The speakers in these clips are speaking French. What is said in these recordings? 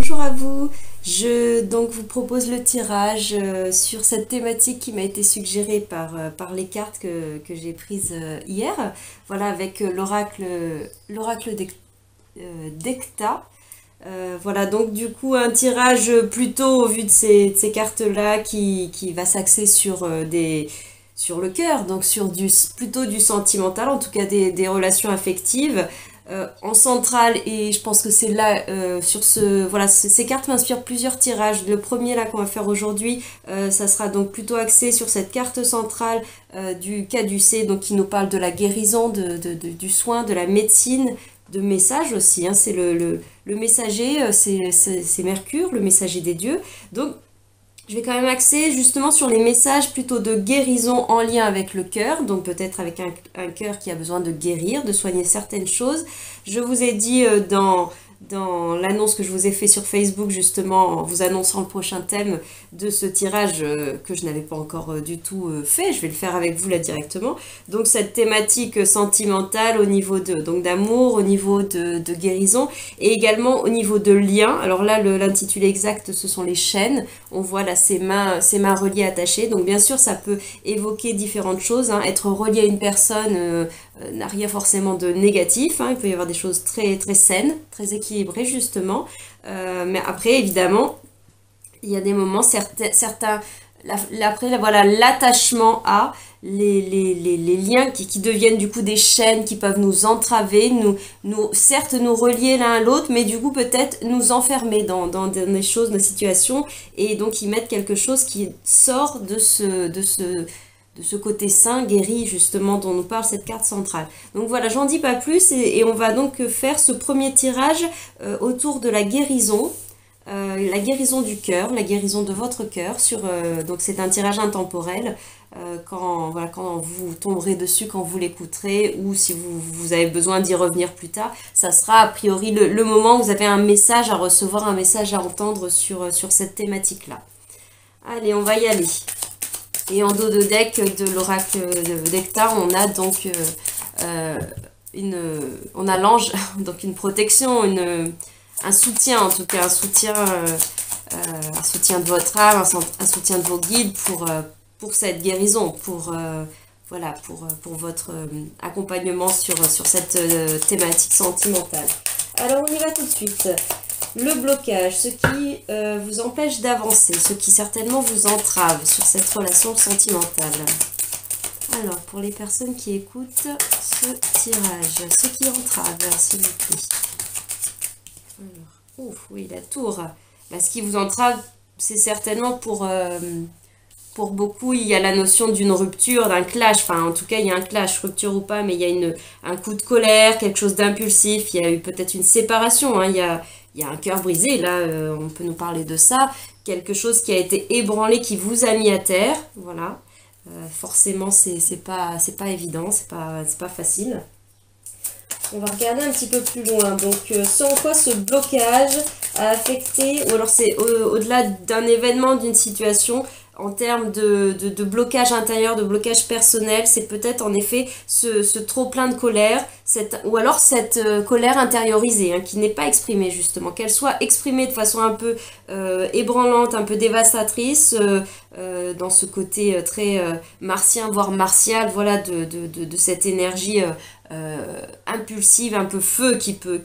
bonjour à vous. Je donc vous propose le tirage sur cette thématique qui m'a été suggérée par les cartes que j'ai prises hier. Voilà, avec l'oracle d'Ecta. Voilà, donc du coup un tirage plutôt au vu de ces cartes-là qui va s'axer sur le cœur, donc plutôt du sentimental, en tout cas des relations affectives. En centrale, et je pense que c'est là voilà, ces cartes m'inspirent plusieurs tirages. Le premier là qu'on va faire aujourd'hui, ça sera donc plutôt axé sur cette carte centrale du caducée, donc qui nous parle de la guérison, du soin, de la médecine, de message aussi, hein. C'est le messager, c'est Mercure, le messager des dieux. Donc je vais quand même axer justement sur les messages plutôt de guérison en lien avec le cœur, donc peut-être avec un cœur qui a besoin de guérir, de soigner certaines choses. Je vous ai dit dans l'annonce que je vous ai fait sur Facebook, justement, en vous annonçant le prochain thème de ce tirage que je n'avais pas encore du tout fait. Je vais le faire avec vous là directement. Donc cette thématique sentimentale au niveau d'amour, au niveau de guérison et également au niveau de lien. Alors là, l'intitulé exact, ce sont les chaînes. On voit là ces mains reliées, attachées. Donc bien sûr, ça peut évoquer différentes choses, hein. Être relié à une personne n'a rien forcément de négatif, hein. Il peut y avoir des choses très, très saines, très équilibrées justement. Mais après, évidemment, il y a des moments, après, voilà, l'attachement à les liens qui deviennent du coup des chaînes qui peuvent nous entraver, certes nous relier l'un à l'autre, mais du coup peut-être nous enfermer dans des choses, des situations, et donc y mettre quelque chose qui sort de ce côté sain, guéri, justement, dont nous parle cette carte centrale. Donc voilà, j'en dis pas plus, et on va donc faire ce premier tirage autour de la guérison du cœur, la guérison de votre cœur. Donc c'est un tirage intemporel. Quand vous tomberez dessus, quand vous l'écouterez, ou si vous avez besoin d'y revenir plus tard, ça sera a priori le moment où vous avez un message à recevoir, un message à entendre sur cette thématique-là. Allez, on va y aller. Et en dos de deck de l'oracle d'Ecta, on a donc on a l'ange, donc une protection, un soutien, en tout cas un soutien de votre âme, un soutien de vos guides pour cette guérison, pour votre accompagnement sur cette thématique sentimentale. Alors on y va tout de suite. Le blocage, ce qui vous empêche d'avancer, ce qui certainement vous entrave sur cette relation sentimentale. Alors, pour les personnes qui écoutent ce tirage, ce qui entrave, s'il vous plaît. Alors, ouf, oui, la tour. Bah, ce qui vous entrave, c'est certainement pour beaucoup, il y a la notion d'une rupture, d'un clash. Enfin, en tout cas, il y a un clash, rupture ou pas, mais il y a un coup de colère, quelque chose d'impulsif. Il y a eu peut-être une séparation, hein. Il y a un cœur brisé, là, on peut nous parler de ça. Quelque chose qui a été ébranlé, qui vous a mis à terre, voilà. Forcément, c'est pas évident, c'est pas facile. On va regarder un petit peu plus loin. Donc, ce en quoi ce blocage a affecté, ou alors c'est au-delà d'un événement, d'une situation, en termes de blocage intérieur, de blocage personnel, c'est peut-être en effet ce trop plein de colère, ou alors cette colère intériorisée, hein, qui n'est pas exprimée justement, qu'elle soit exprimée de façon un peu ébranlante, un peu dévastatrice, dans ce côté très martien, voire martial, voilà, de cette énergie impulsive, un peu feu, qui peut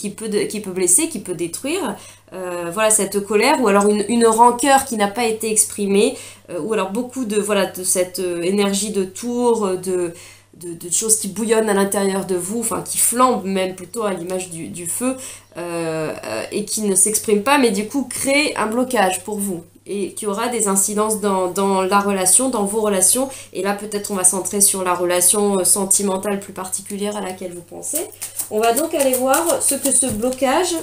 blesser, qui peut détruire. Voilà, cette colère, ou alors une rancœur qui n'a pas été exprimée, ou alors beaucoup de cette énergie de tour, de choses qui bouillonnent à l'intérieur de vous, enfin qui flambent même plutôt à l'image du feu, et qui ne s'expriment pas, mais du coup créent un blocage pour vous, et qui aura des incidences dans la relation, dans vos relations. Et là peut-être on va centrer sur la relation sentimentale plus particulière à laquelle vous pensez. On va donc aller voir ce que ce blocage,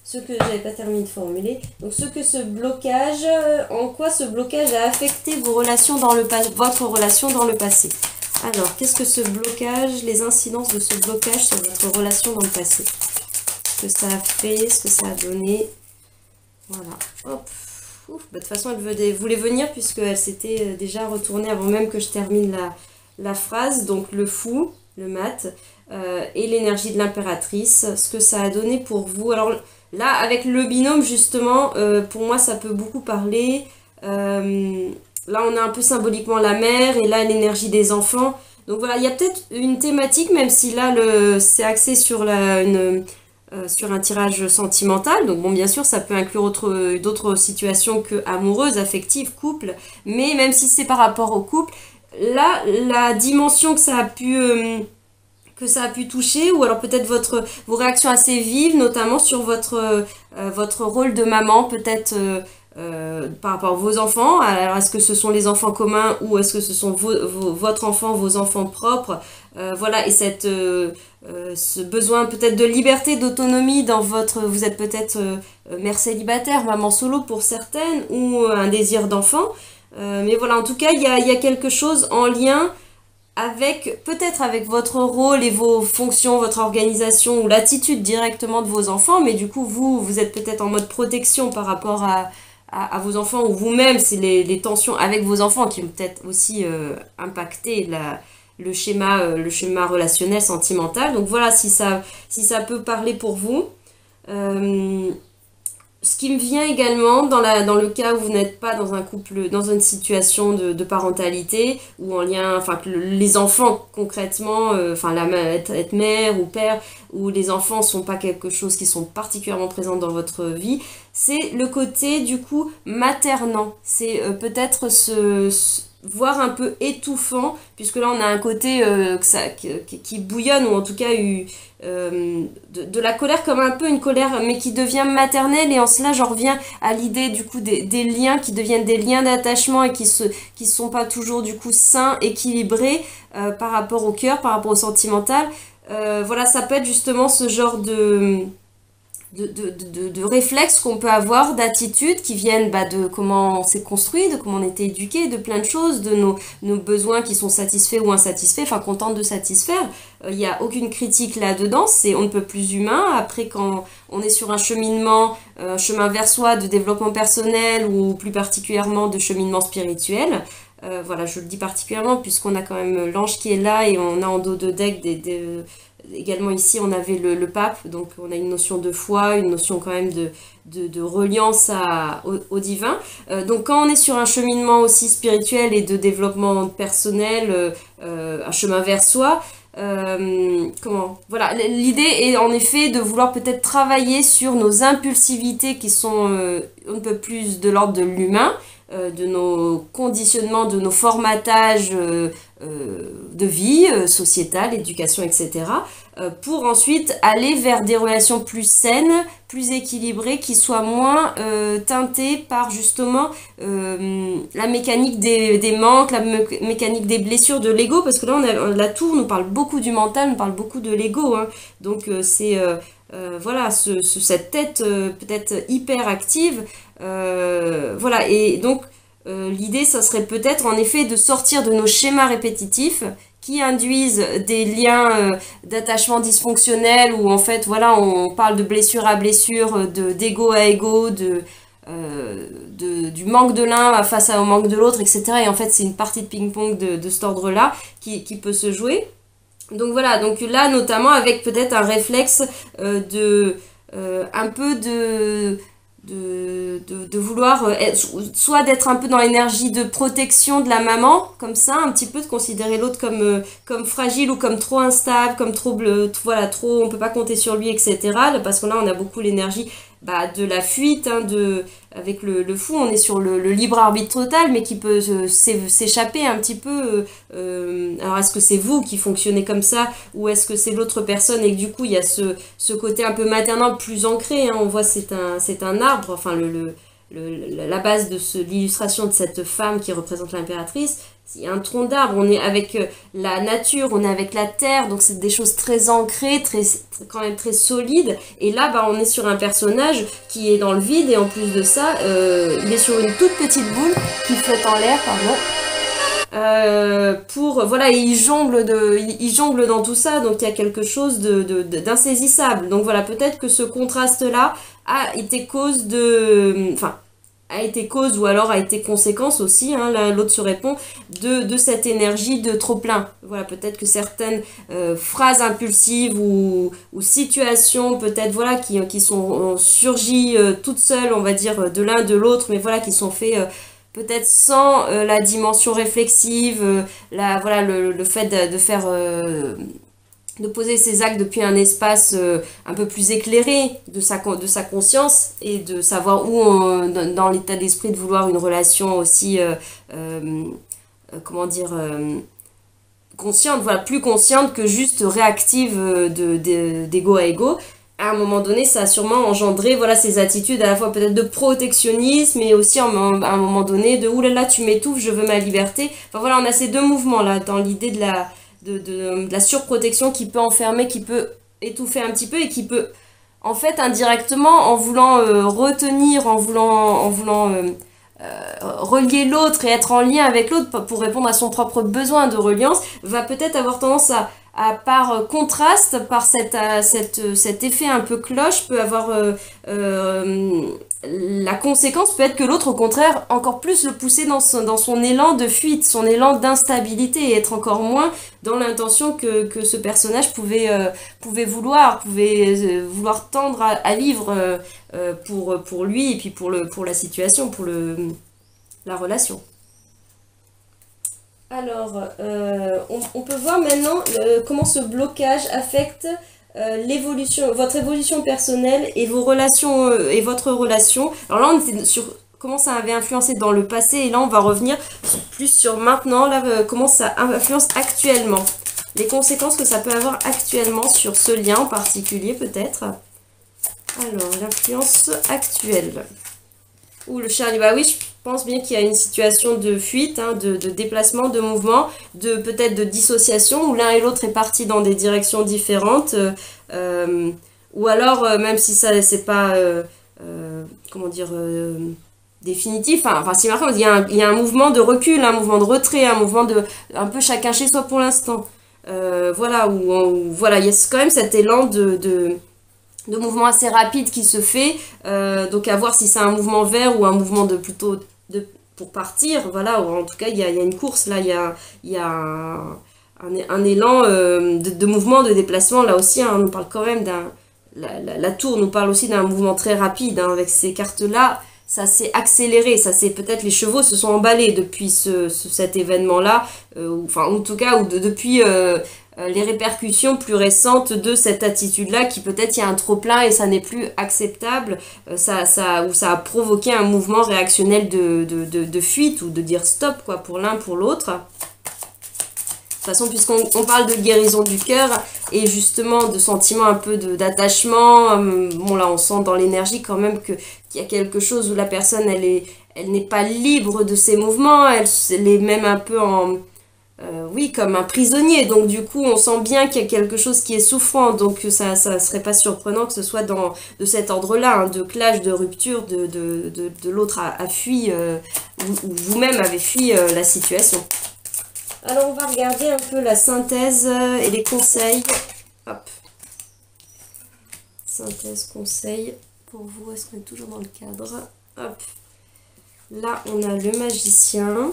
ce que j'avais pas terminé de formuler, donc ce que ce blocage, en quoi ce blocage a affecté vos relations votre relation dans le passé. Alors, qu'est-ce que ce blocage, les incidences de ce blocage sur votre relation dans le passé? Ce que ça a fait, ce que ça a donné. Voilà. Hop. Ouf. Bah, de toute façon, elle voulait venir puisqu'elle s'était déjà retournée avant même que je termine la phrase. Donc, le fou, le mat, et l'énergie de l'impératrice, ce que ça a donné pour vous. Alors, Là, avec le binôme, justement, pour moi, ça peut beaucoup parler. Là, on a un peu symboliquement la mère et là, l'énergie des enfants. Donc voilà, il y a peut-être une thématique, même si là, c'est axé sur sur un tirage sentimental. Donc bon, bien sûr, ça peut inclure d'autres situations que amoureuses, affectives, couple. Mais même si c'est par rapport au couple, là, la dimension que ça a pu toucher, ou alors peut-être vos réactions assez vives, notamment sur votre rôle de maman, peut-être par rapport à vos enfants. Alors, est-ce que ce sont les enfants communs ou est-ce que ce sont votre enfant, vos enfants propres? Voilà, et ce besoin peut-être de liberté, d'autonomie dans vous êtes peut-être mère célibataire, maman solo pour certaines, ou un désir d'enfant. Mais voilà, en tout cas, il y a quelque chose en lien peut-être avec votre rôle et vos fonctions, votre organisation ou l'attitude directement de vos enfants, mais du coup, vous êtes peut-être en mode protection par rapport à vos enfants, ou vous-même, c'est les tensions avec vos enfants qui ont peut-être aussi impacté le schéma relationnel, sentimental. Donc voilà, si ça peut parler pour vous. Ce qui me vient également dans le cas où vous n'êtes pas dans un couple, dans une situation de parentalité ou en lien, enfin que les enfants concrètement, enfin être mère ou père, où les enfants sont pas quelque chose qui sont particulièrement présents dans votre vie, c'est le côté du coup maternant. C'est peut-être voire un peu étouffant, puisque là on a un côté qui bouillonne, ou en tout cas de la colère, comme un peu une colère, mais qui devient maternelle, et en cela j'en reviens à l'idée du coup des liens qui deviennent des liens d'attachement et qui sont pas toujours du coup sains, équilibrés par rapport au cœur, par rapport au sentimental. Voilà, ça peut être justement ce genre de réflexes qu'on peut avoir, d'attitudes qui viennent de comment on s'est construit, de comment on a été éduqué, de plein de choses, de nos besoins qui sont satisfaits ou insatisfaits, enfin qu'on tente de satisfaire. Il n'y a aucune critique là-dedans, on ne peut plus humain. Après, quand on est sur un cheminement, un chemin vers soi, de développement personnel ou plus particulièrement de cheminement spirituel, voilà, je le dis particulièrement puisqu'on a quand même l'ange qui est là et on a en dos de deck également ici on avait le pape, donc on a une notion de foi, une notion quand même de reliance au divin. Donc quand on est sur un cheminement aussi spirituel et de développement personnel, un chemin vers soi, voilà, l'idée est en effet de vouloir peut-être travailler sur nos impulsivités qui sont un peu plus de l'ordre de l'humain, de nos conditionnements, de nos formatages de vie sociétale, éducation, etc. Pour ensuite aller vers des relations plus saines, plus équilibrées, qui soient moins teintées par justement la mécanique des manques, la mécanique des blessures, de l'ego, parce que là la tour nous parle beaucoup du mental, nous parle beaucoup de l'ego, hein. Donc voilà, cette tête peut-être hyper active, voilà, et donc l'idée ça serait peut-être en effet de sortir de nos schémas répétitifs qui induisent des liens d'attachement dysfonctionnels, où en fait voilà, on parle de blessure à blessure, d'ego à ego, du manque de l'un face au manque de l'autre, etc. Et en fait c'est une partie de ping-pong de cet ordre-là qui peut se jouer. Donc voilà, donc là notamment avec peut-être un réflexe un peu de vouloir soit d'être un peu dans l'énergie de protection de la maman, comme ça, un petit peu de considérer l'autre comme fragile ou comme trop instable, comme voilà, trop, on peut pas compter sur lui, etc. Parce que là on a beaucoup l'énergie de la fuite, hein, avec le fou, on est sur le libre arbitre total, mais qui peut s'échapper un petit peu. Alors est-ce que c'est vous qui fonctionnez comme ça, ou est-ce que c'est l'autre personne, et que du coup il y a ce côté un peu maternel plus ancré, hein, on voit c'est un arbre, enfin la base de l'illustration de cette femme qui représente l'impératrice, il y a un tronc d'arbre, on est avec la nature, on est avec la terre, donc c'est des choses très ancrées, quand même très solides, et là on est sur un personnage qui est dans le vide, et en plus de ça, il est sur une toute petite boule qui flotte en l'air, pardon. Voilà, et il jongle dans tout ça, donc il y a quelque chose d'insaisissable. Donc voilà, peut-être que ce contraste-là a été cause enfin, a été cause ou alors a été conséquence aussi, hein, l'un et l'autre se répond, de cette énergie de trop-plein. Voilà, peut-être que certaines phrases impulsives ou situations, peut-être, voilà, qui sont surgies toutes seules, on va dire, de l'un de l'autre, mais voilà, qui sont faites peut-être sans la dimension réflexive, voilà, le fait de faire de poser ses actes depuis un espace un peu plus éclairé de sa conscience et de savoir où dans l'état d'esprit de vouloir une relation aussi comment dire consciente, voilà, plus consciente que juste réactive d'ego à ego. À un moment donné, ça a sûrement engendré, voilà, ces attitudes à la fois peut-être de protectionnisme et aussi à un moment donné de oulala, tu m'étouffes, je veux ma liberté. Enfin voilà, on a ces deux mouvements là dans l'idée de la surprotection qui peut enfermer, qui peut étouffer un petit peu et qui peut, en fait, indirectement, en voulant retenir, en voulant relier l'autre et être en lien avec l'autre pour répondre à son propre besoin de reliance, va peut-être avoir tendance par contraste, par cet effet un peu cloche, peut avoir la conséquence peut être que l'autre, au contraire, encore plus le pousser dans son élan de fuite, son élan d'instabilité et être encore moins dans l'intention que ce personnage pouvait vouloir tendre à vivre pour lui et puis pour la situation, pour la relation. Alors, on peut voir maintenant comment ce blocage affecte votre évolution personnelle et vos relations et votre relation. Alors là, on était sur comment ça avait influencé dans le passé et là, on va revenir plus sur maintenant, là, comment ça influence actuellement. Les conséquences que ça peut avoir actuellement sur ce lien en particulier, peut-être. Alors, l'influence actuelle. Ouh, le chat, bah oui, je pense bien qu'il y a une situation de fuite, hein, de déplacement, de mouvement, peut-être de dissociation, où l'un et l'autre est parti dans des directions différentes, ou alors, même si ça, c'est pas, comment dire, définitif, enfin si maintenant, il y a un mouvement de recul, un mouvement de retrait, un mouvement un peu chacun chez soi pour l'instant. Voilà, voilà, il y a quand même cet élan de mouvement assez rapide qui se fait, donc à voir si c'est un mouvement vers ou un mouvement plutôt pour partir, voilà, ou en tout cas il y a une course là, il y a un élan de mouvement, de déplacement là aussi, hein, on nous parle quand même la tour nous parle aussi d'un mouvement très rapide, hein, avec ces cartes là, ça s'est accéléré, peut-être les chevaux se sont emballés depuis cet événement là, enfin en tout cas depuis les répercussions plus récentes de cette attitude-là, qui peut-être il y a un trop-plein et ça n'est plus acceptable, ou ça a provoqué un mouvement réactionnel de fuite ou de dire stop, quoi, pour l'un, pour l'autre. De toute façon, puisqu'on parle de guérison du cœur et justement de sentiments un peu d'attachement, bon là on sent dans l'énergie quand même qu'il y a quelque chose où la personne elle n'est pas libre de ses mouvements, elle est même un peu oui, comme un prisonnier, donc du coup on sent bien qu'il y a quelque chose qui est souffrant, donc ça serait pas surprenant que ce soit de cet ordre-là, hein, de clash, de rupture, de l'autre a fui, ou vous-même avez fui la situation. Alors on va regarder un peu la synthèse et les conseils. Hop. Synthèse, conseil pour vous, est-ce qu'on est toujours dans le cadre? Hop. Là on a le magicien.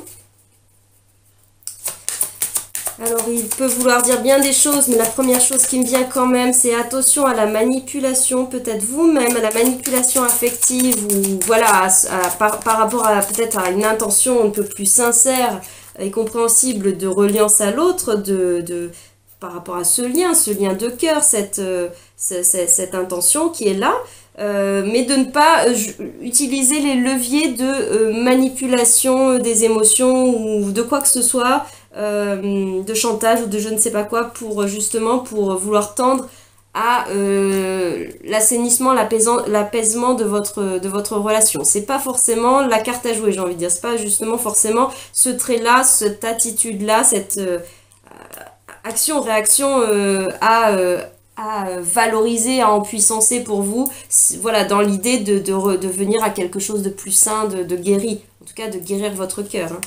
Alors, il peut vouloir dire bien des choses, mais la première chose qui me vient quand même, c'est attention à la manipulation, peut-être vous-même, à la manipulation affective, ou voilà, par rapport à peut-être à une intention un peu plus sincère et compréhensible de reliance à l'autre, par rapport à ce lien de cœur, cette intention qui est là, mais de ne pas utiliser les leviers de manipulation des émotions ou de quoi que ce soit, de chantage ou de je ne sais pas quoi, pour vouloir tendre à l'assainissement, l'apaisement de votre relation. C'est pas forcément la carte à jouer, j'ai envie de dire. C'est pas justement forcément ce trait-là, cette attitude-là, cette action-réaction à valoriser, à empuissancer pour vous, voilà, dans l'idée de venir à quelque chose de plus sain, de guéri, en tout cas de guérir votre cœur, hein.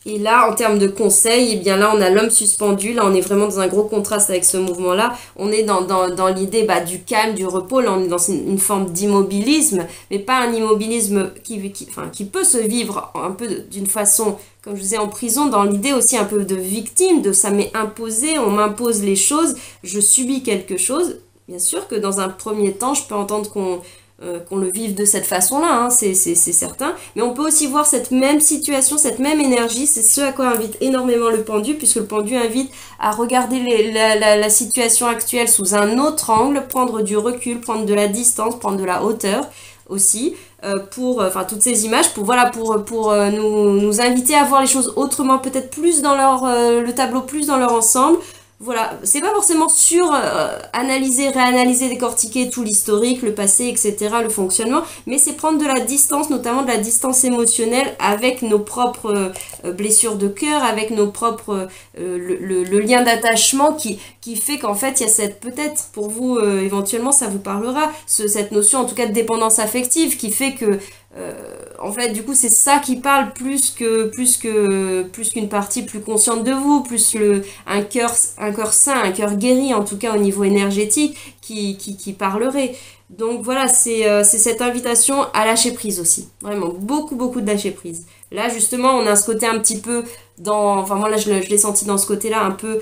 Et là, en termes de conseils, eh bien là, on a l'homme suspendu. Là, on est vraiment dans un gros contraste avec ce mouvement-là. On est dans l'idée du calme, du repos. Là, on est dans une forme d'immobilisme, mais pas un immobilisme qui peut se vivre un peu d'une façon, comme je disais, en prison, dans l'idée aussi un peu de victime, de ça m'est imposé, on m'impose les choses, je subis quelque chose. Bien sûr que dans un premier temps, je peux entendre qu'on le vive de cette façon-là, hein, c'est certain. Mais on peut aussi voir cette même situation, cette même énergie, c'est ce à quoi invite énormément le pendu, puisque le pendu invite à regarder la situation actuelle sous un autre angle, prendre du recul, prendre de la distance, prendre de la hauteur aussi, toutes ces images, pour nous inviter à voir les choses autrement, peut-être plus dans le tableau plus dans leur ensemble. Voilà, c'est pas forcément analyser, réanalyser, décortiquer tout l'historique, le passé, etc., le fonctionnement, mais c'est prendre de la distance, notamment de la distance émotionnelle avec nos propres blessures de cœur, avec nos propres le lien d'attachement qui fait qu'en fait il y a peut-être pour vous éventuellement ça vous parlera, cette notion en tout cas de dépendance affective qui fait que en fait, du coup, c'est ça qui parle plus qu'une partie plus consciente de vous, plus un cœur sain, un cœur guéri, en tout cas au niveau énergétique, qui parlerait. Donc voilà, c'est cette invitation à lâcher prise aussi. Vraiment, beaucoup, beaucoup de lâcher prise. Là, justement, on a ce côté un petit peu moi là, je l'ai senti dans ce côté-là, un peu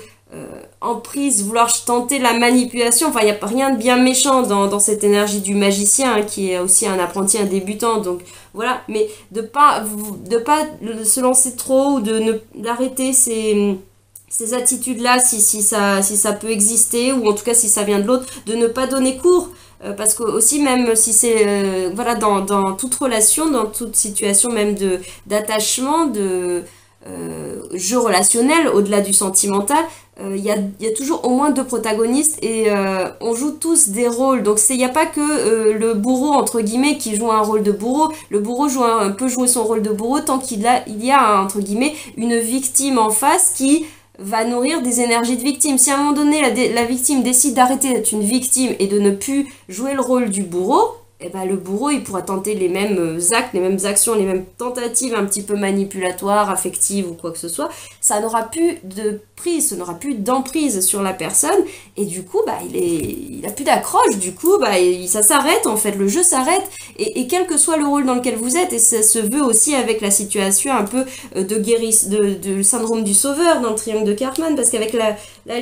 emprise, vouloir tenter la manipulation. Enfin, il n'y a rien de bien méchant dans cette énergie du magicien, hein, qui est aussi un apprenti, un débutant. Donc voilà, mais de pas se lancer trop ou d'arrêter ces attitudes-là si ça peut exister, ou en tout cas si ça vient de l'autre, de ne pas donner cours. Parce que aussi, même si c'est dans toute relation, dans toute situation même d'attachement, jeu relationnel, au-delà du sentimental, il y a toujours au moins deux protagonistes et on joue tous des rôles. Donc il n'y a pas que le bourreau entre guillemets qui joue un rôle de bourreau. Le bourreau peut jouer son rôle de bourreau tant il y a entre guillemets une victime en face qui va nourrir des énergies de victime. Si à un moment donné la victime décide d'arrêter d'être une victime et de ne plus jouer le rôle du bourreau, eh ben, le bourreau, il pourra tenter les mêmes actes, les mêmes actions, les mêmes tentatives un petit peu manipulatoires, affectives ou quoi que ce soit. Ça n'aura plus de prise, ça n'aura plus d'emprise sur la personne. Et du coup, il a plus d'accroche. Du coup, ça s'arrête en fait, le jeu s'arrête. Et quel que soit le rôle dans lequel vous êtes, et ça se veut aussi avec la situation un peu de syndrome du sauveur dans le triangle de Karpman, parce qu'avec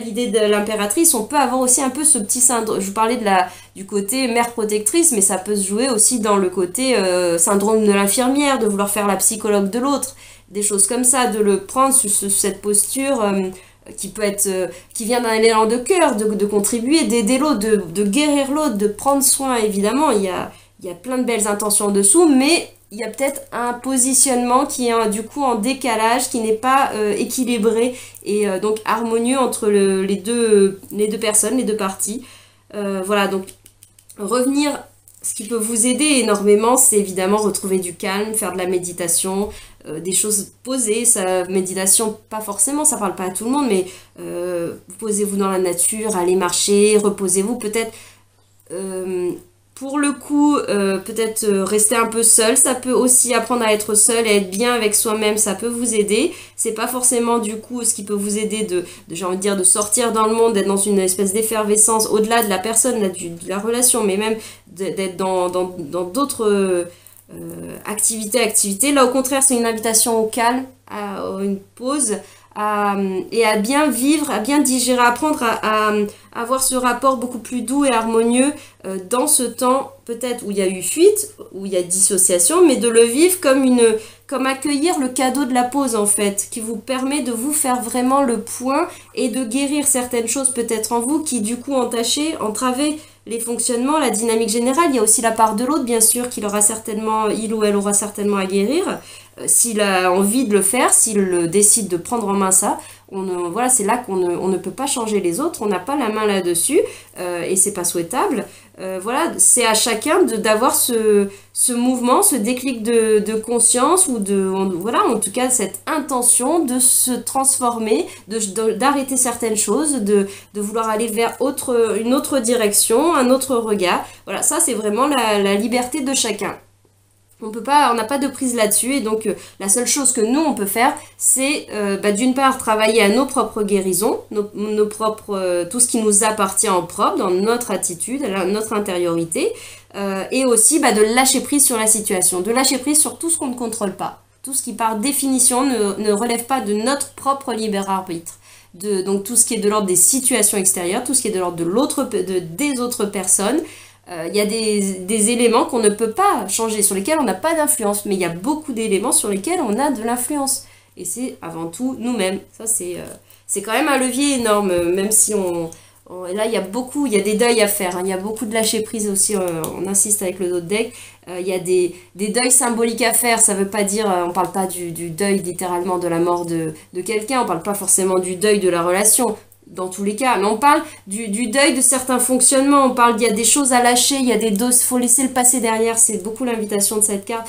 l'idée de l'impératrice, on peut avoir aussi un peu ce petit syndrome. Je vous parlais du côté mère protectrice, mais ça peut se jouer aussi dans le côté syndrome de l'infirmière, de vouloir faire la psychologue de l'autre, des choses comme ça, de le prendre sous cette posture qui peut être qui vient d'un élan de cœur, de contribuer, d'aider l'autre, de guérir l'autre, de prendre soin. Évidemment, il y a plein de belles intentions en dessous, mais il y a peut-être un positionnement qui est du coup en décalage, qui n'est pas équilibré et donc harmonieux entre les deux personnes, les deux parties. Voilà, donc revenir, ce qui peut vous aider énormément, c'est évidemment retrouver du calme, faire de la méditation, des choses posées. Méditation, pas forcément, ça parle pas à tout le monde, mais posez-vous dans la nature, allez marcher, reposez-vous peut-être. Pour le coup, peut-être rester un peu seul, ça peut aussi apprendre à être seul, à être bien avec soi-même, ça peut vous aider. C'est pas forcément du coup ce qui peut vous aider j'ai envie de dire, de sortir dans le monde, d'être dans une espèce d'effervescence au-delà de la personne, de la relation, mais même d'être dans d'autres activités. Là, au contraire, c'est une invitation au calme, à une pause, et à bien vivre, à bien digérer, à apprendre à avoir ce rapport beaucoup plus doux et harmonieux dans ce temps peut-être où il y a eu fuite, où il y a dissociation, mais de le vivre comme accueillir le cadeau de la pause en fait, qui vous permet de vous faire vraiment le point et de guérir certaines choses peut-être en vous qui du coup entravaient les fonctionnements, la dynamique générale. Il y a aussi la part de l'autre bien sûr il ou elle aura certainement à guérir. S'il a envie de le faire, s'il décide de prendre en main ça, c'est là qu'on ne peut pas changer les autres, on n'a pas la main là-dessus, et c'est pas souhaitable. C'est à chacun d'avoir ce mouvement, ce déclic de conscience, ou en tout cas cette intention de se transformer, d'arrêter certaines choses, de vouloir aller vers une autre direction, un autre regard. Voilà, ça c'est vraiment la liberté de chacun. on n'a pas de prise là-dessus et donc la seule chose que nous on peut faire, c'est d'une part travailler à nos propres guérisons, nos propres, tout ce qui nous appartient en propre, dans notre attitude, notre intériorité, et aussi de lâcher prise sur la situation, de lâcher prise sur tout ce qu'on ne contrôle pas, tout ce qui par définition ne relève pas de notre propre libre arbitre. Donc tout ce qui est de l'ordre des situations extérieures, tout ce qui est de l'ordre des autres personnes. Il y a des éléments qu'on ne peut pas changer, sur lesquels on n'a pas d'influence, mais il y a beaucoup d'éléments sur lesquels on a de l'influence. Et c'est avant tout nous-mêmes. Ça, c'est quand même un levier énorme, même si là, il y a des deuils à faire, hein. Il y a beaucoup de lâcher prise aussi, on insiste avec le dos de deck. Il y a des deuils symboliques à faire, ça veut pas dire, on parle pas du deuil littéralement de la mort de quelqu'un, on parle pas forcément du deuil de la relation. Dans tous les cas, mais on parle du deuil de certains fonctionnements, on parle qu'il y a des choses à lâcher, il y a des doses, faut laisser le passé derrière, c'est beaucoup l'invitation de cette carte.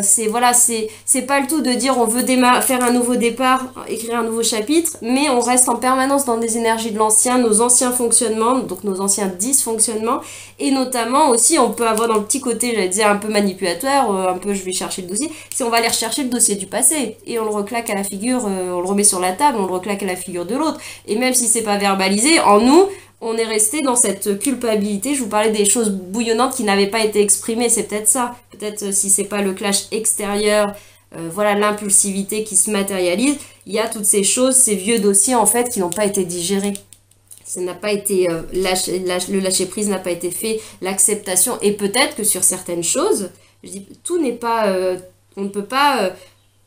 C'est pas le tout de dire on veut faire un nouveau départ, écrire un nouveau chapitre, mais on reste en permanence dans des énergies de l'ancien, nos anciens fonctionnements, donc nos anciens dysfonctionnements, et notamment aussi on peut avoir dans le petit côté, j'allais dire un peu manipulateur, un peu je vais chercher le dossier, c'est on va aller rechercher le dossier du passé, et on le reclaque à la figure, on le remet sur la table, on le reclaque à la figure de l'autre, et même si c'est pas verbalisé, en nous, on est resté dans cette culpabilité. Je vous parlais des choses bouillonnantes qui n'avaient pas été exprimées, c'est peut-être ça. Peut-être si c'est pas le clash extérieur, voilà l'impulsivité qui se matérialise, il y a toutes ces choses, ces vieux dossiers en fait qui n'ont pas été digérés. Ça n'a pas été le lâcher prise n'a pas été fait, l'acceptation, et peut-être que sur certaines choses, je dis tout n'est pas, on ne peut pas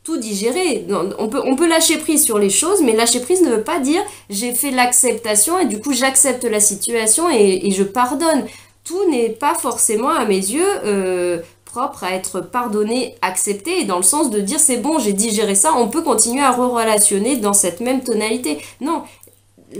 tout digérer. On peut lâcher prise sur les choses, mais lâcher prise ne veut pas dire j'ai fait l'acceptation et du coup j'accepte la situation et je pardonne. Tout n'est pas forcément à mes yeux propre à être pardonné, accepté, dans le sens de dire c'est bon, j'ai digéré ça, on peut continuer à re-relationner dans cette même tonalité. Non,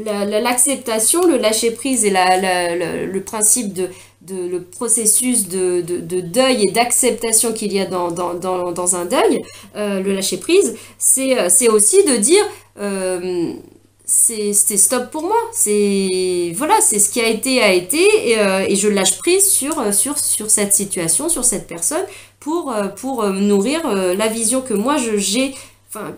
l'acceptation, le lâcher prise et le principe le processus de deuil et d'acceptation qu'il y a dans un deuil, le lâcher prise, c'est aussi de dire c'est stop pour moi, c'est ce qui a été et je lâche prise sur cette situation, sur cette personne pour nourrir la vision que moi j'ai, enfin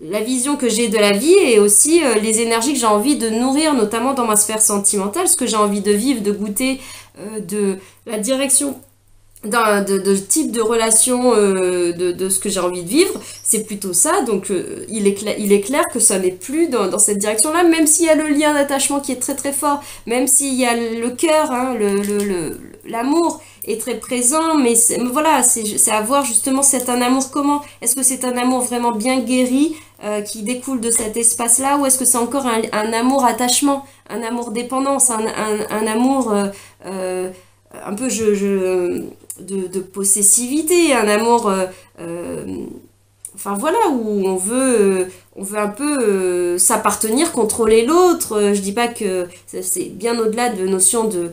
la vision que j'ai de la vie et aussi les énergies que j'ai envie de nourrir, notamment dans ma sphère sentimentale, ce que j'ai envie de vivre, de goûter, de la direction de type de relation, de ce que j'ai envie de vivre, c'est plutôt ça. Donc il est clair que ça n'est plus dans cette direction-là, même s'il y a le lien d'attachement qui est très très fort, même s'il y a le cœur, hein, l'amour est très présent, mais voilà, c'est à voir justement c'est un amour comment. Est-ce que c'est un amour vraiment bien guéri qui découle de cet espace-là, ou est-ce que c'est encore un amour attachement, un amour dépendance, un amour un peu de possessivité, un amour enfin voilà, où on veut un peu s'appartenir, contrôler l'autre. Je dis pas que c'est bien au-delà de notion de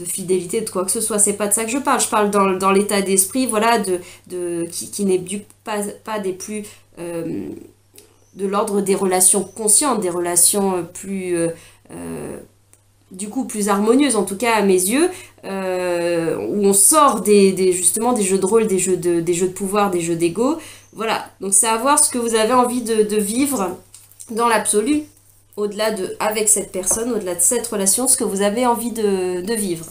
fidélité, de quoi que ce soit, c'est pas de ça que je parle dans l'état d'esprit, voilà, qui n'est pas des plus de l'ordre des relations conscientes, des relations plus du coup plus harmonieuses, en tout cas à mes yeux, où on sort justement des jeux de rôle, des jeux de pouvoir, des jeux d'ego. Voilà, donc c'est à voir ce que vous avez envie de vivre dans l'absolu, avec cette personne, au-delà de cette relation, ce que vous avez envie de vivre.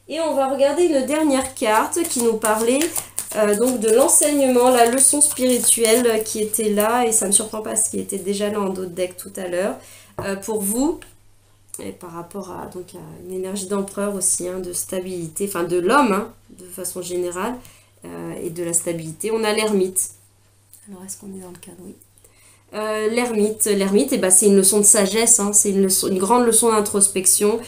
Et on va regarder une dernière carte qui nous parlait donc de l'enseignement, la leçon spirituelle qui était là, et ça ne me surprend pas ce qui était déjà là en dos de deck tout à l'heure, pour vous, et par rapport à une énergie d'empereur aussi, hein, de stabilité, enfin de l'homme, hein, de façon générale, et de la stabilité. On a l'ermite. Alors est-ce qu'on est dans le cadre? Oui. L'ermite, c'est une leçon de sagesse, hein, c'est une grande leçon d'introspection,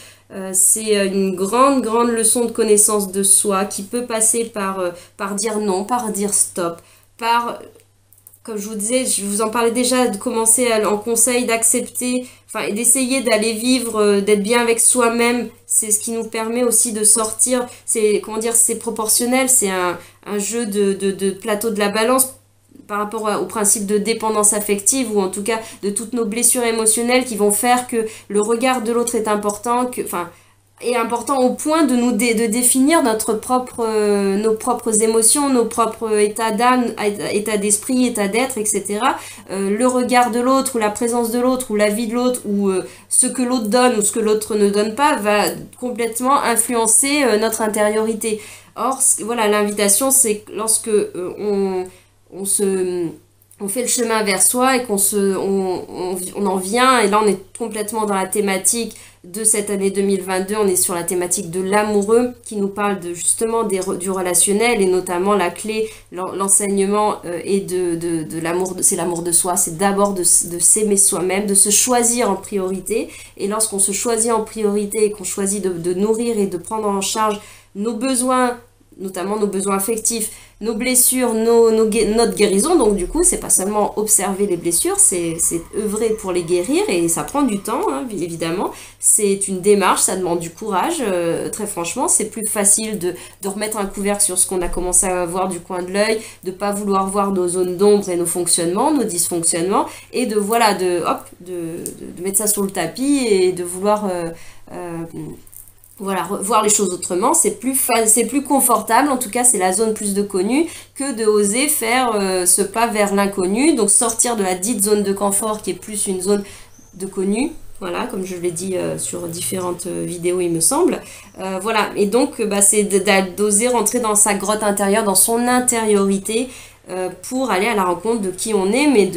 c'est une grande leçon de connaissance de soi qui peut passer par dire non, par dire stop, comme je vous disais, je vous en parlais déjà, de commencer en conseil, d'accepter, et d'essayer d'aller vivre, d'être bien avec soi-même. C'est ce qui nous permet aussi de sortir, c'est proportionnel, c'est un jeu de plateau de la balance par rapport au principe de dépendance affective, ou en tout cas de toutes nos blessures émotionnelles qui vont faire que le regard de l'autre est important, est important au point de de définir nos propres émotions, nos propres états d'âme, état d'esprit, état d'être, etc. Le regard de l'autre, ou la présence de l'autre, ou la vie de l'autre, ou ce que l'autre donne ou ce que l'autre ne donne pas, va complètement influencer notre intériorité. Or, voilà, l'invitation, c'est lorsque on se on fait le chemin vers soi et on en vient, et là on est complètement dans la thématique de cette année 2022, on est sur la thématique de l'amoureux qui nous parle justement du relationnel, et notamment la clé, l'enseignement et de l'amour, c'est l'amour de soi, c'est d'abord de s'aimer soi-même, de se choisir en priorité, et lorsqu'on se choisit en priorité et qu'on choisit de nourrir et de prendre en charge nos besoins, notamment nos besoins affectifs, nos blessures, notre guérison. Donc du coup, c'est pas seulement observer les blessures, c'est œuvrer pour les guérir, et ça prend du temps, hein, évidemment. C'est une démarche, ça demande du courage. Très franchement, c'est plus facile de remettre un couvercle sur ce qu'on a commencé à voir du coin de l'œil, de pas vouloir voir nos zones d'ombre et nos fonctionnements, nos dysfonctionnements, et de mettre ça sur le tapis et de vouloir voilà, voir les choses autrement. C'est plus confortable, en tout cas c'est la zone plus de connu, que de oser faire ce pas vers l'inconnu, donc sortir de la dite zone de confort qui est plus une zone de connu. Voilà, comme je l'ai dit sur différentes vidéos, il me semble. Voilà, et donc c'est d'oser rentrer dans sa grotte intérieure, dans son intériorité, pour aller à la rencontre de qui on est, mais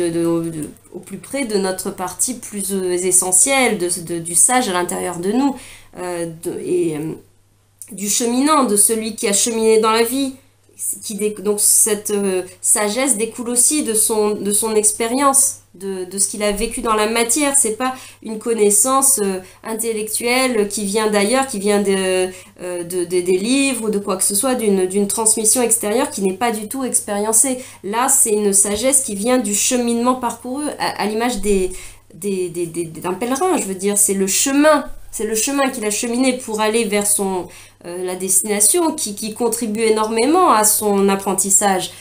au plus près de notre partie plus essentielle, du sage à l'intérieur de nous, du cheminant, de celui qui a cheminé dans la vie. Donc cette sagesse découle aussi de son expérience, de ce qu'il a vécu dans la matière. C'est pas une connaissance intellectuelle qui vient d'ailleurs, qui vient des livres ou de quoi que ce soit, d'une transmission extérieure qui n'est pas du tout expériencée. Là, c'est une sagesse qui vient du cheminement parcouru, à l'image d'un pèlerin, je veux dire. C'est le chemin qu'il a cheminé pour aller vers la destination, qui contribue énormément à son apprentissage.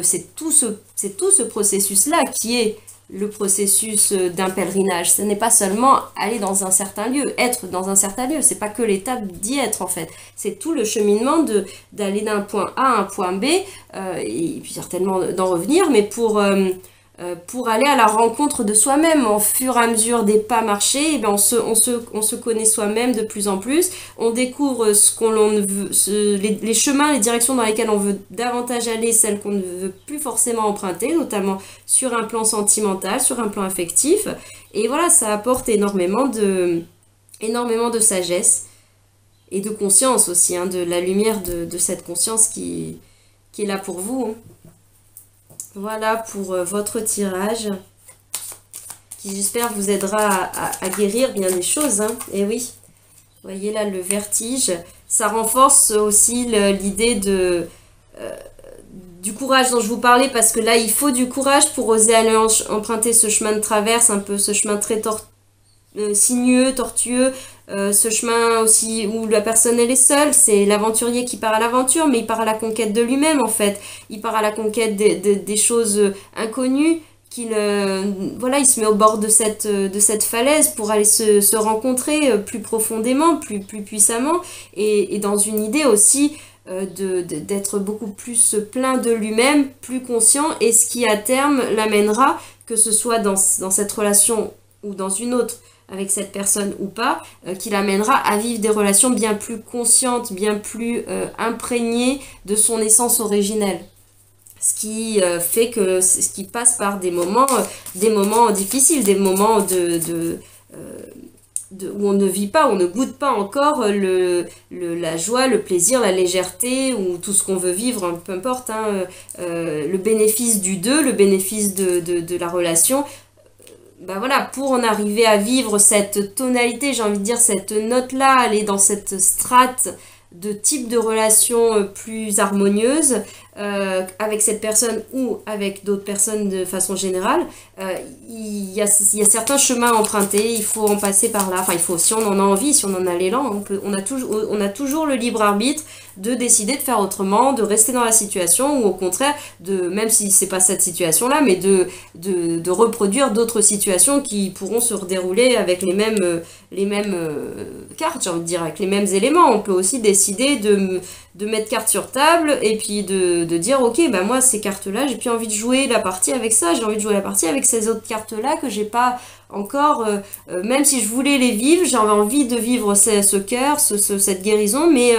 C'est tout ce processus-là qui est le processus d'un pèlerinage. Ce n'est pas seulement aller dans un certain lieu, être dans un certain lieu. C'est pas que l'étape d'y être, en fait. C'est tout le cheminement d'aller d'un point A à un point B, et puis certainement d'en revenir, mais pour aller à la rencontre de soi-même. Au fur et à mesure des pas marchés, on se connaît soi-même de plus en plus, on découvre les chemins, les directions dans lesquelles on veut davantage aller, celles qu'on ne veut plus forcément emprunter, notamment sur un plan sentimental, sur un plan affectif, et voilà, ça apporte énormément de sagesse et de conscience aussi, hein, de la lumière de cette conscience qui est là pour vous, hein. Voilà pour votre tirage, qui j'espère vous aidera à guérir bien des choses, hein. Et oui, vous voyez là le vertige, ça renforce aussi l'idée du courage dont je vous parlais, parce que là il faut du courage pour oser aller emprunter ce chemin de traverse, un peu ce chemin très sinueux, tortueux, ce chemin aussi où la personne elle est seule. C'est l'aventurier qui part à l'aventure, mais il part à la conquête de lui-même, en fait. Il part à la conquête des choses inconnues, il se met au bord de cette falaise pour aller se rencontrer plus profondément, plus puissamment, et dans une idée aussi d'être beaucoup plus plein de lui-même, plus conscient, et ce qui à terme l'amènera, que ce soit dans cette relation ou dans une autre, avec cette personne ou pas, qui l'amènera à vivre des relations bien plus conscientes, bien plus imprégnées de son essence originelle. Ce qui fait que ce qui passe par des moments difficiles, des moments où on ne vit pas, on ne goûte pas encore la joie, le plaisir, la légèreté, ou tout ce qu'on veut vivre, hein, peu importe, hein, le bénéfice du deux, le bénéfice de la relation. Voilà, pour en arriver à vivre cette tonalité, j'ai envie de dire cette note-là, aller dans cette strate de type de relation plus harmonieuse, avec cette personne ou avec d'autres personnes de façon générale, il y a certains chemins à emprunter, il faut en passer par là. Enfin, il faut, si on en a envie, si on en a l'élan, on a toujours le libre arbitre de décider de faire autrement, de rester dans la situation, ou au contraire, même si c'est pas cette situation-là, mais de reproduire d'autres situations qui pourront se dérouler avec les mêmes cartes, j'ai envie de dire, avec les mêmes éléments. On peut aussi décider de mettre carte sur table et puis de dire ok, bah moi ces cartes-là, j'ai plus envie de jouer la partie avec ça, j'ai envie de jouer la partie avec ces autres cartes-là que j'ai pas encore, même si je voulais les vivre, j'avais envie de vivre ce cœur, cette guérison, mais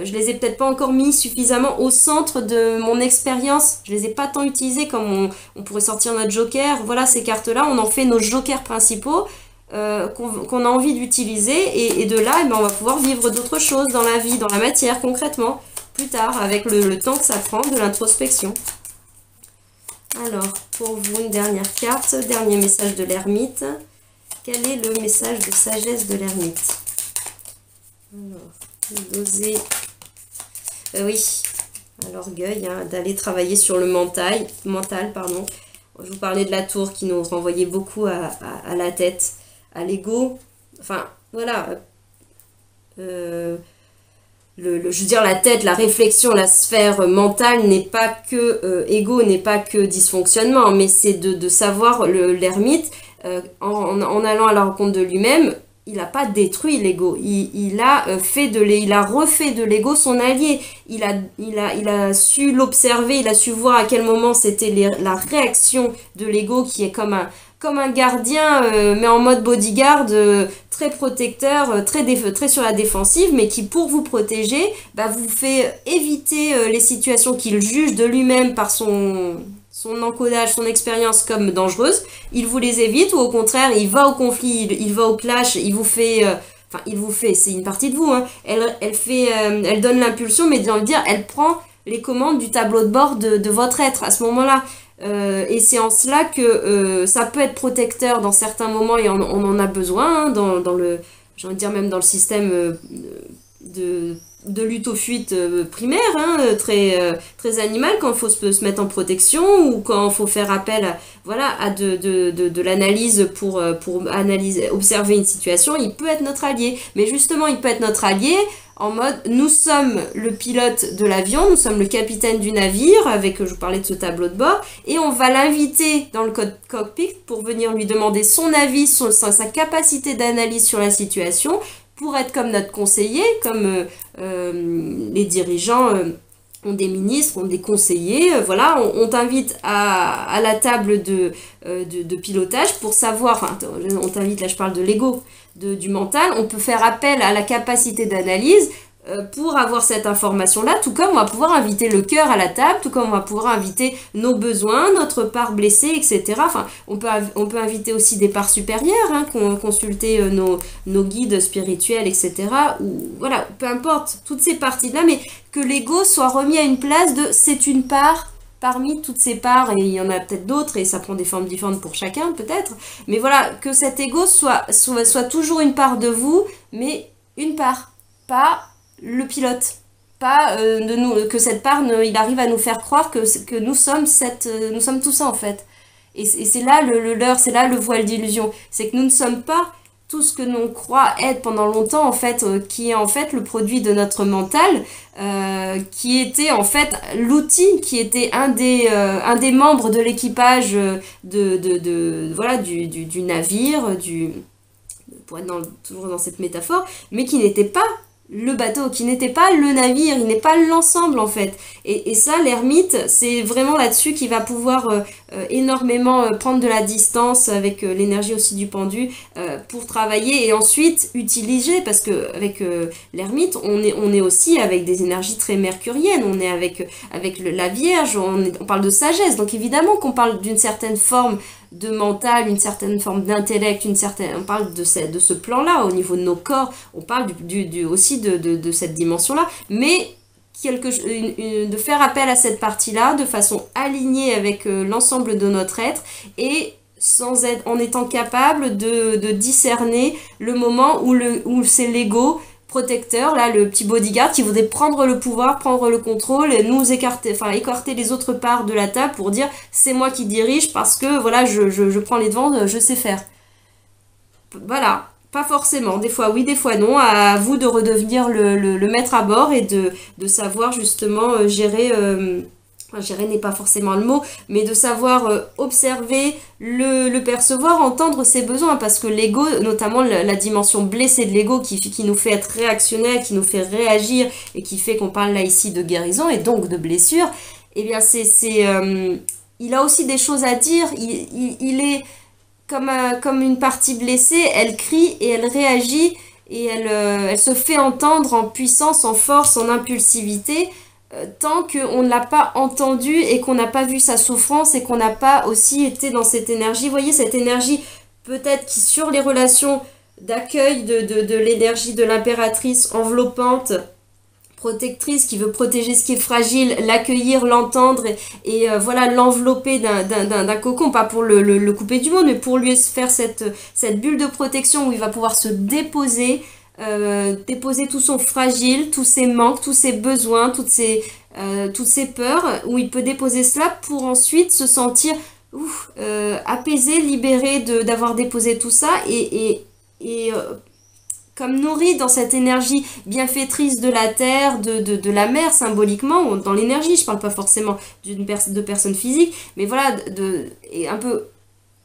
je les ai peut-être pas encore mis suffisamment au centre de mon expérience, je les ai pas tant utilisées comme on pourrait sortir notre joker. Voilà, ces cartes-là, on en fait nos jokers principaux, qu'on a envie d'utiliser, et de là, on va pouvoir vivre d'autres choses dans la vie, dans la matière, concrètement, plus tard, avec le temps que ça prend de l'introspection. Alors, pour vous, une dernière carte, dernier message de l'ermite. Quel est le message de sagesse de l'ermite? Alors, d'oser... oui, à l'orgueil, hein, d'aller travailler sur le mental, pardon. Je vous parlais de la tour qui nous renvoyait beaucoup à la tête, à l'ego. Enfin, voilà. Je veux dire, la tête, la réflexion, la sphère mentale n'est pas que ego, n'est pas que dysfonctionnement, mais c'est de savoir, l'ermite, en allant à la rencontre de lui-même, il n'a pas détruit l'ego, il a refait de l'ego son allié, il a su l'observer, il a su voir à quel moment c'était la réaction de l'ego qui est comme un gardien, mais en mode bodyguard, très protecteur, très sur la défensive, mais qui, pour vous protéger, vous fait éviter les situations qu'il juge de lui-même par son encodage, son expérience comme dangereuse. Il vous les évite, ou au contraire, il va au conflit, il va au clash, il vous fait... c'est une partie de vous, hein. Elle donne l'impulsion, mais j'ai envie de dire, elle prend les commandes du tableau de bord de votre être à ce moment-là. Et c'est en cela que ça peut être protecteur dans certains moments, et on en a besoin, hein, j'ai envie de dire même dans le système de lutte aux fuites primaire, hein, très animal, quand il faut se mettre en protection, ou quand il faut faire appel à de l'analyse pour analyser, observer une situation. Il peut être notre allié, mais justement il peut être notre allié en mode, nous sommes le pilote de l'avion, nous sommes le capitaine du navire, je vous parlais de ce tableau de bord, et on va l'inviter dans le cockpit pour venir lui demander son avis, sa capacité d'analyse sur la situation, pour être comme notre conseiller, comme les dirigeants ont des ministres, ont des conseillers. Voilà, on t'invite à la table de pilotage pour savoir, enfin, on t'invite, là je parle de l'ego, du mental, on peut faire appel à la capacité d'analyse pour avoir cette information-là, tout comme on va pouvoir inviter le cœur à la table, tout comme on va pouvoir inviter nos besoins, notre part blessée, etc. Enfin, on peut inviter aussi des parts supérieures, hein, consulter nos guides spirituels, etc. Ou voilà, peu importe, toutes ces parties-là, mais que l'ego soit remis à une place c'est une part parmi toutes ces parts, et il y en a peut-être d'autres, et ça prend des formes différentes pour chacun, peut-être. Mais voilà, que cet ego soit toujours une part de vous, mais une part, pas le pilote, pas que cette part, il arrive à nous faire croire que nous sommes tout ça en fait. Et c'est là le leurre, c'est là le voile d'illusion, c'est que nous ne sommes pas tout ce que l'on croit être pendant longtemps en fait, qui est en fait le produit de notre mental, qui était en fait l'outil, qui était un des membres de l'équipage du navire, pour être toujours dans cette métaphore, mais qui n'était pas le bateau, qui n'était pas le navire, il n'est pas l'ensemble en fait. Et ça, l'ermite, c'est vraiment là-dessus qu'il va pouvoir énormément prendre de la distance avec l'énergie aussi du pendu pour travailler, et ensuite utiliser, parce que avec l'ermite, on est aussi avec des énergies très mercuriennes, on est avec la Vierge, on parle de sagesse, donc évidemment qu'on parle d'une certaine forme de mental, une certaine forme d'intellect, on parle de ce plan-là au niveau de nos corps, on parle aussi de cette dimension-là, mais de faire appel à cette partie-là de façon alignée avec l'ensemble de notre être, et en étant capable de discerner le moment où c'est l'ego protecteur, là, le petit bodyguard qui voudrait prendre le pouvoir, prendre le contrôle, et nous écarter, enfin écarter les autres parts de la table pour dire c'est moi qui dirige parce que voilà, je prends les devants, je sais faire. Voilà, pas forcément. Des fois oui, des fois non. À vous de redevenir le maître à bord et de savoir justement gérer. Enfin, gérer n'est pas forcément le mot, mais de savoir observer, le percevoir, entendre ses besoins, parce que l'ego, notamment la dimension blessée de l'ego qui nous fait être réactionnaire, qui nous fait réagir et qui fait qu'on parle là ici de guérison et donc de blessure, eh bien il a aussi des choses à dire, il est comme une partie blessée, elle crie et elle réagit et elle se fait entendre en puissance, en force, en impulsivité, tant qu'on ne l'a pas entendu et qu'on n'a pas vu sa souffrance et qu'on n'a pas aussi été dans cette énergie. Vous voyez, cette énergie peut-être qui sur les relations d'accueil de l'énergie de l'impératrice enveloppante, protectrice, qui veut protéger ce qui est fragile, l'accueillir, l'entendre et voilà, l'envelopper d'un cocon, pas pour le couper du monde, mais pour lui faire cette bulle de protection où il va pouvoir se déposer, déposer tout son fragile, tous ses manques, tous ses besoins, toutes ses peurs, où il peut déposer cela pour ensuite se sentir apaisé, libéré d'avoir déposé tout ça et comme nourri dans cette énergie bienfaitrice de la terre, de la mer symboliquement, dans l'énergie, je parle pas forcément de personnes physiques, mais voilà, et un peu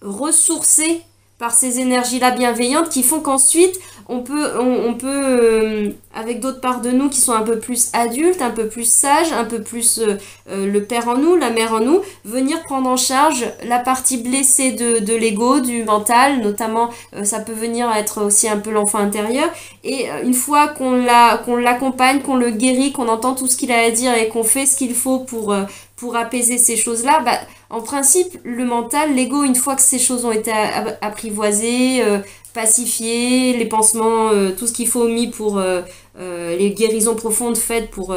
ressourcé par ces énergies-là bienveillantes qui font qu'ensuite on peut avec d'autres parts de nous qui sont un peu plus adultes, un peu plus sages, un peu plus le père en nous, la mère en nous, venir prendre en charge la partie blessée de l'ego, du mental, notamment ça peut venir être aussi un peu l'enfant intérieur, et une fois qu'on l'accompagne, qu'on le guérit, qu'on entend tout ce qu'il a à dire et qu'on fait ce qu'il faut pour apaiser ces choses-là, bah, en principe, le mental, l'ego, une fois que ces choses ont été apprivoisées, pacifiées, les pansements, tout ce qu'il faut mis pour les guérisons profondes faites pour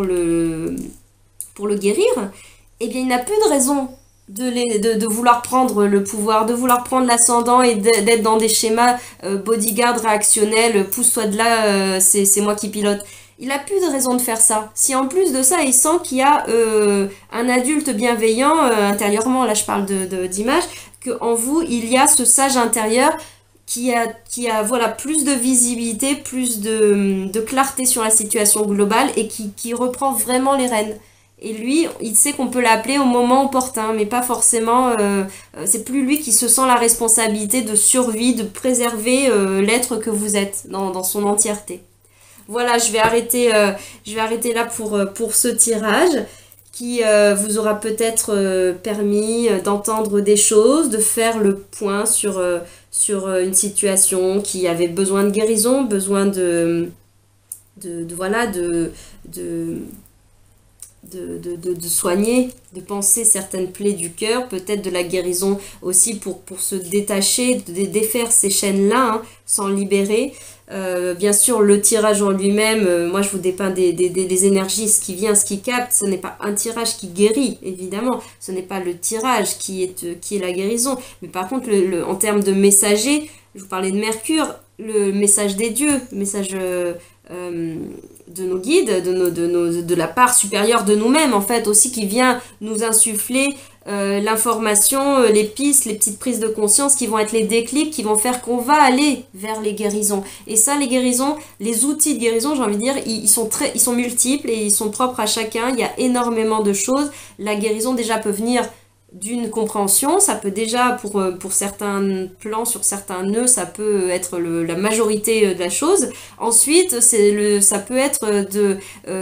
le guérir, eh bien, il n'a plus de raison de vouloir prendre le pouvoir, de vouloir prendre l'ascendant et d'être dans des schémas bodyguard réactionnels, pousse-toi de là, c'est moi qui pilote. Il a plus de raison de faire ça. Si en plus de ça, il sent qu'il y a un adulte bienveillant intérieurement, là je parle d'image, qu'en vous, il y a ce sage intérieur qui a voilà, plus de visibilité, plus de clarté sur la situation globale et qui reprend vraiment les rênes. Et lui, il sait qu'on peut l'appeler au moment opportun, mais pas forcément... c'est plus lui qui se sent la responsabilité de survie, de préserver l'être que vous êtes dans son entièreté. Voilà, je vais arrêter là pour ce tirage qui vous aura peut-être permis d'entendre des choses, de faire le point sur une situation qui avait besoin de guérison, besoin de soigner, de penser certaines plaies du cœur, peut-être de la guérison aussi pour se détacher, de défaire ces chaînes-là, hein, s'en libérer. Bien sûr, le tirage en lui-même, moi je vous dépeins des énergies, ce qui vient, ce qui capte, ce n'est pas un tirage qui guérit, évidemment, ce n'est pas le tirage qui est la guérison, mais par contre, en termes de messager, je vous parlais de Mercure, le message des dieux, le message de nos guides, de la part supérieure de nous-mêmes, en fait, aussi, qui vient nous insuffler l'information, les pistes, les petites prises de conscience qui vont être les déclics, qui vont faire qu'on va aller vers les guérisons. Et ça, les guérisons, les outils de guérison, j'ai envie de dire, ils sont multiples et ils sont propres à chacun. Il y a énormément de choses. La guérison, déjà, peut venir d'une compréhension, ça peut déjà, pour certains plans, sur certains nœuds, ça peut être la majorité de la chose. Ensuite, ça peut être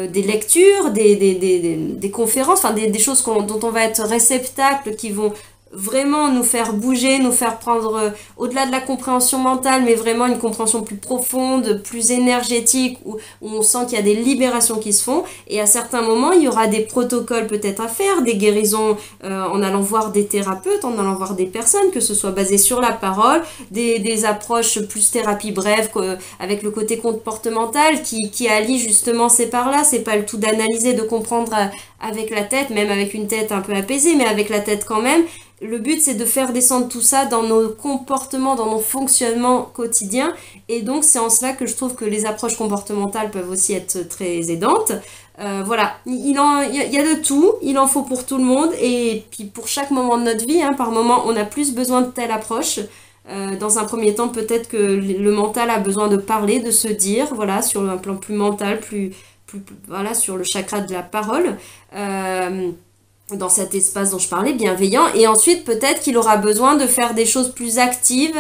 des lectures, des conférences, enfin des choses dont on va être réceptacle, qui vont vraiment nous faire bouger, nous faire prendre au-delà de la compréhension mentale, mais vraiment une compréhension plus profonde, plus énergétique, où on sent qu'il y a des libérations qui se font. Et à certains moments, il y aura des protocoles peut-être à faire, des guérisons en allant voir des thérapeutes, en allant voir des personnes, que ce soit basé sur la parole, des approches plus thérapie brève, avec le côté comportemental qui allie justement ces parts-là. C'est pas le tout d'analyser, de comprendre avec la tête, même avec une tête un peu apaisée, mais avec la tête quand même, le but, c'est de faire descendre tout ça dans nos comportements, dans nos fonctionnements quotidiens. Et donc, c'est en cela que je trouve que les approches comportementales peuvent aussi être très aidantes. Voilà, il y a de tout, il en faut pour tout le monde. Et puis, pour chaque moment de notre vie, hein, par moment, on a plus besoin de telle approche. Dans un premier temps, peut-être que le mental a besoin de parler, de se dire, voilà, sur un plan plus mental, voilà, sur le chakra de la parole. Dans cet espace dont je parlais, bienveillant, et ensuite peut-être qu'il aura besoin de faire des choses plus actives,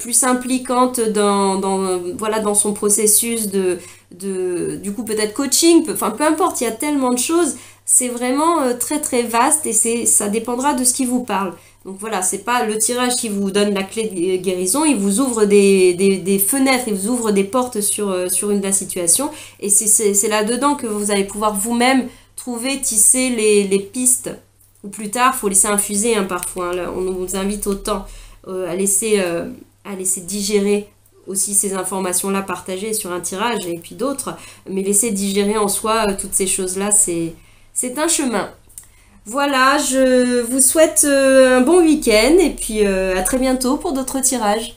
plus impliquantes voilà, dans son processus du coup peut-être coaching, enfin peu importe, il y a tellement de choses, c'est vraiment très très vaste et ça dépendra de ce qui vous parle. Donc voilà, c'est pas le tirage qui vous donne la clé de guérison, il vous ouvre des fenêtres, il vous ouvre des portes sur la situation, et c'est là-dedans que vous allez pouvoir vous-même trouver, tisser les pistes. Ou plus tard, il faut laisser infuser hein, parfois. Hein, là, on vous invite autant à laisser digérer aussi ces informations-là partagées sur un tirage et puis d'autres. Mais laisser digérer en soi toutes ces choses-là, c'est un chemin. Voilà, je vous souhaite un bon week-end et puis à très bientôt pour d'autres tirages.